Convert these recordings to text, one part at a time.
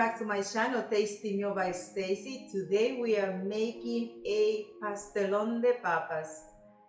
back to my channel, Tasting Meal by Stacy. Today we are making a pastelon de papas.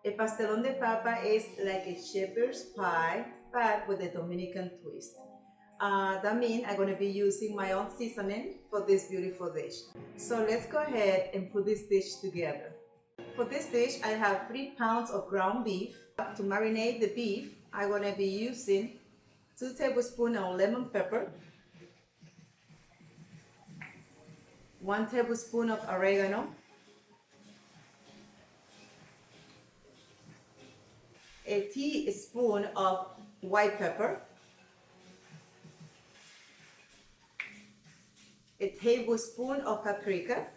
A pastelon de papa is like a shepherd's pie, but with a Dominican twist. That means I'm going to be using my own seasoning for this beautiful dish. So let's go ahead and put this dish together. For this dish, I have 3 pounds of ground beef. To marinate the beef, I'm going to be using 2 tablespoons of lemon pepper, 1 tablespoon of oregano, a teaspoon of white pepper, a tablespoon of paprika,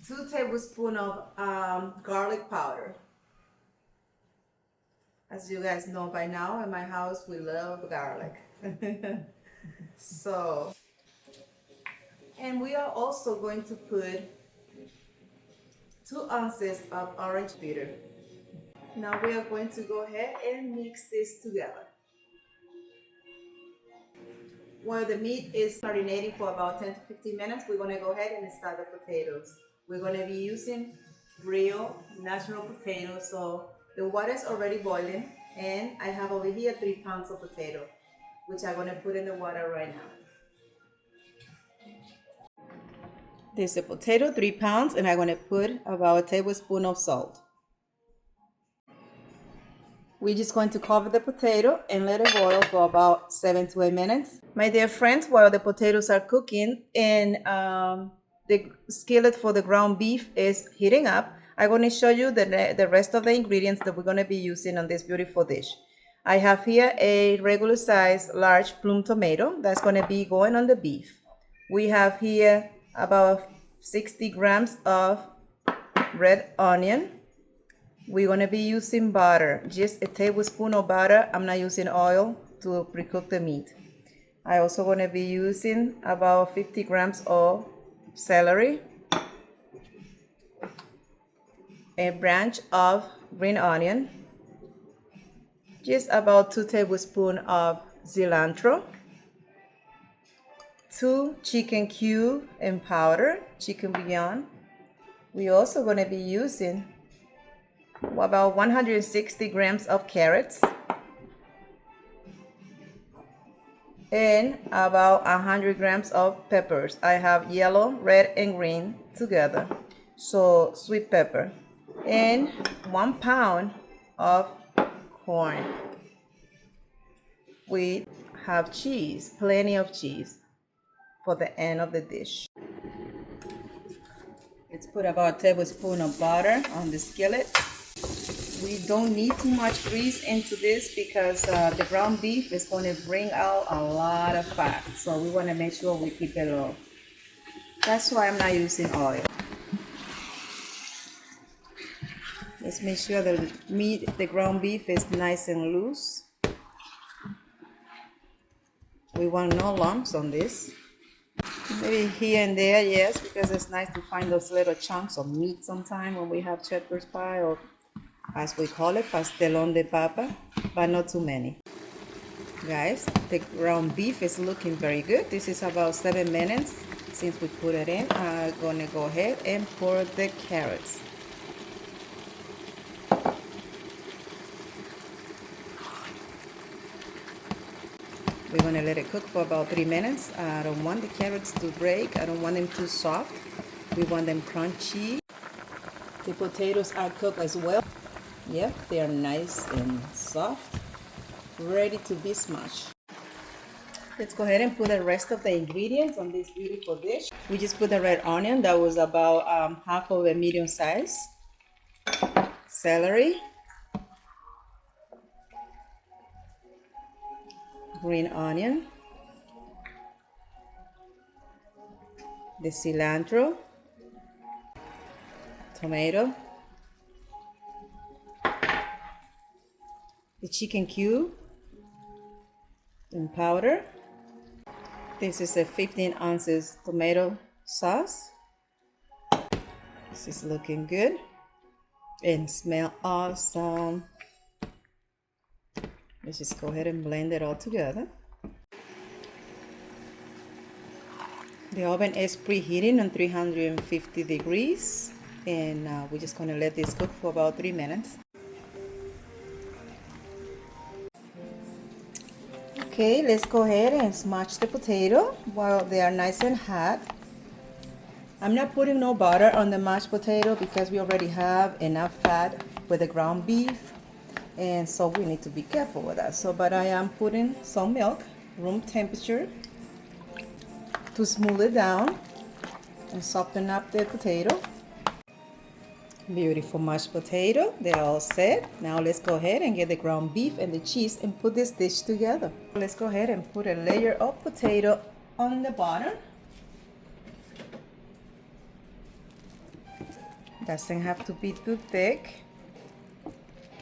2 tablespoons of garlic powder. As you guys know by now, in my house we love garlic. And we are also going to put 2 ounces of orange bitter. Now we are going to go ahead and mix this together. While the meat is marinating for about 10 to 15 minutes, we're going to go ahead and start the potatoes. We're going to be using real natural potatoes. So the water is already boiling, and I have over here 3 pounds of potato, which I'm going to put in the water right now. There's a potato, 3 pounds, and I'm going to put about a tablespoon of salt. We're just going to cover the potato and let it boil for about 7 to 8 minutes. My dear friends, while the potatoes are cooking and the skillet for the ground beef is heating up, I'm going to show you the rest of the ingredients that we're going to be using on this beautiful dish. I have here a regular size large plum tomato that's going to be going on the beef. We have here about 60 grams of red onion. We're going to be using butter, just a tablespoon of butter. I'm not using oil to pre-cook the meat. I also going to be using about 50 grams of celery, a branch of green onion, just about 2 tablespoons of cilantro, 2 chicken cube in powder, chicken bouillon. We're also going to be using about 160 grams of carrots and about 100 grams of peppers. I have yellow, red, and green together, so sweet pepper, and 1 pound of corn. We have cheese, plenty of cheese for the end of the dish. Let's put about a tablespoon of butter on the skillet. We don't need too much grease into this because the ground beef is going to bring out a lot of fat. So we want to make sure we keep it low. That's why I'm not using oil. Let's make sure the ground beef is nice and loose. We want no lumps on this. Maybe here and there, yes, because it's nice to find those little chunks of meat sometime when we have shepherd's pie, or as we call it, pastelon de papa, but not too many. Guys, the ground beef is looking very good. This is about 7 minutes since we put it in. I'm gonna go ahead and pour the carrots. We're gonna let it cook for about 3 minutes. I don't want the carrots to break. I don't want them too soft. We want them crunchy. The potatoes are cooked as well. Yep, they are nice and soft, ready to be smashed. Let's go ahead and put the rest of the ingredients on this beautiful dish. We just put the red onion, that was about half of a medium size. Celery, green onion, the cilantro, tomato, the chicken cube in powder. This is a 15 ounces tomato sauce. This is looking good and smell awesome. Let's just go ahead and blend it all together. The oven is preheating on 350 degrees, and we're just going to let this cook for about 3 minutes. Okay, let's go ahead and smash the potato while they are nice and hot. I'm not putting no butter on the mashed potato because we already have enough fat with the ground beef, and so we need to be careful with that. But I am putting some milk, room temperature, to smooth it down and soften up the potato. Beautiful mashed potato, they're all set. Now let's go ahead and get the ground beef and the cheese and put this dish together. Let's go ahead and put a layer of potato on the bottom. Doesn't have to be too thick,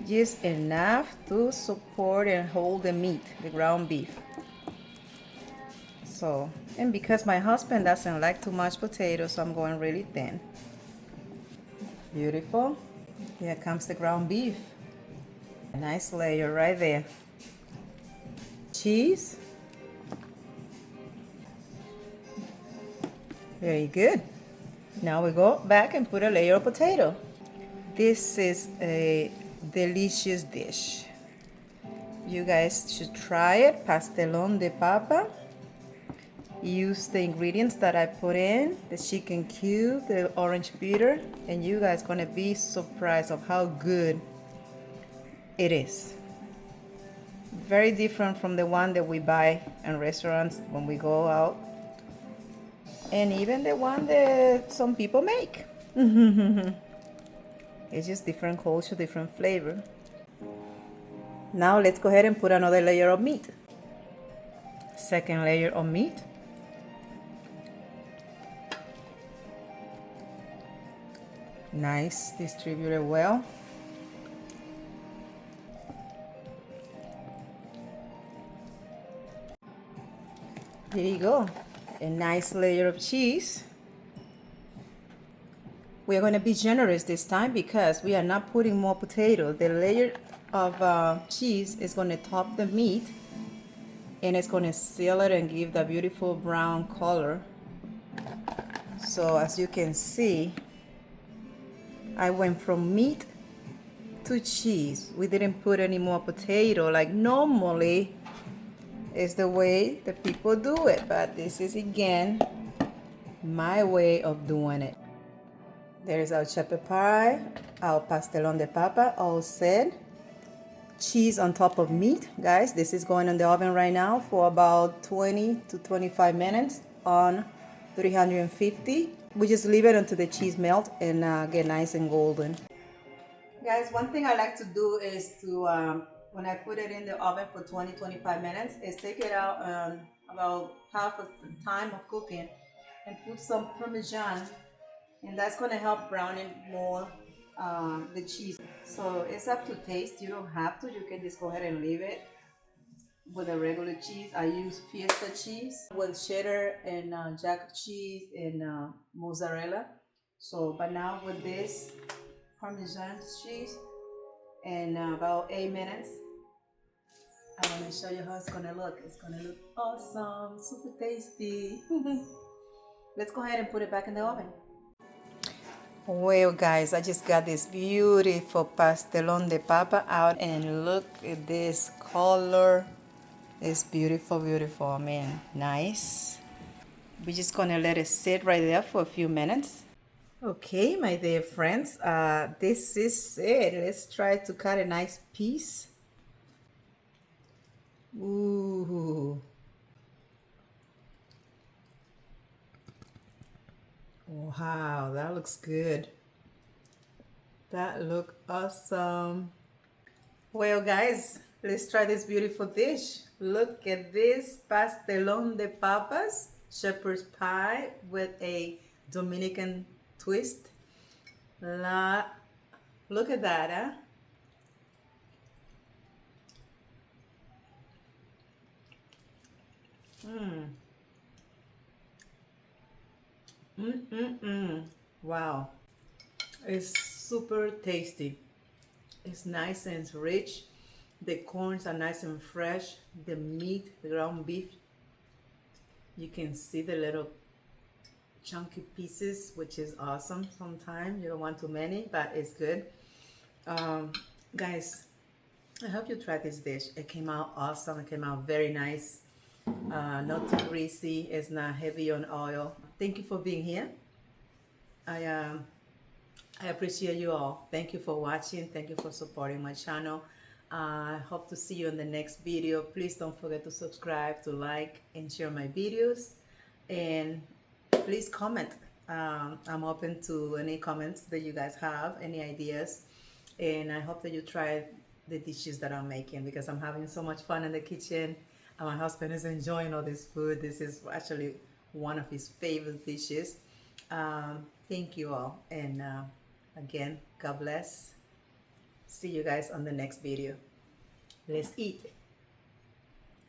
just enough to support and hold the meat, the ground beef. So, and because my husband doesn't like too much potato, so I'm going really thin. Beautiful. Here comes the ground beef. A nice layer right there. Cheese. Very good. Now we go back and put a layer of potato. This is a delicious dish. You guys should try it. Pastelon de Papa. Use the ingredients that I put in, the chicken cube, the orange bitter, and you guys gonna be surprised of how good it is. Very different from the one that we buy in restaurants when we go out, and even the one that some people make. It's just different culture, different flavor. Now let's go ahead and put another layer of meat. Second layer of meat. Nice, distributed well. Here you go, a nice layer of cheese. We're going to be generous this time because we are not putting more potato. The layer of cheese is going to top the meat, and it's going to seal it and give the beautiful brown color. So as you can see, I went from meat to cheese. We didn't put any more potato like normally is the way the people do it, but this is again my way of doing it. There's our shepherd pie, our pastelon de papa, all set. Cheese on top of meat. Guys, this is going in the oven right now for about 20 to 25 minutes on 350. We just leave it until the cheese melts and get nice and golden. Guys, one thing I like to do is to, when I put it in the oven for 20-25 minutes, is take it out about half of the time of cooking and put some Parmesan, and that's going to help brown it more, the cheese. So it's up to taste. You don't have to. You can just go ahead and leave it with a regular cheese. I use Fiesta cheese with cheddar and jack cheese and mozzarella. So, but now with this Parmesan cheese, in about 8 minutes, I want to show you how it's gonna look. It's gonna look awesome, super tasty. Let's go ahead and put it back in the oven. Well, guys, I just got this beautiful pastelon de papa out, and look at this color. It's beautiful, beautiful, man. Nice. We're just gonna let it sit right there for a few minutes. Okay, my dear friends, this is it. Let's try to cut a nice piece. Ooh. Wow, that looks good. That looks awesome. Well, guys, let's try this beautiful dish. Look at this pastelon de papas, shepherd's pie with a Dominican twist. Look at that, huh? Wow, it's super tasty. It's nice and it's rich. The corns are nice and fresh. The meat, the ground beef, you can see the little chunky pieces, which is awesome. Sometimes you don't want too many, but it's good. Guys, I hope you try this dish. It came out awesome. It came out very nice. Not too greasy. It's not heavy on oil. Thank you for being here. I appreciate you all. Thank you for watching. Thank you for supporting my channel. I hope to see you in the next video. Please don't forget to subscribe, to like, and share my videos. And please comment. I'm open to any comments that you guys have, any ideas. And I hope that you try the dishes that I'm making, because I'm having so much fun in the kitchen. My husband is enjoying all this food. This is actually one of his favorite dishes. Thank you all. And again, God bless. See you guys on the next video. Let's eat.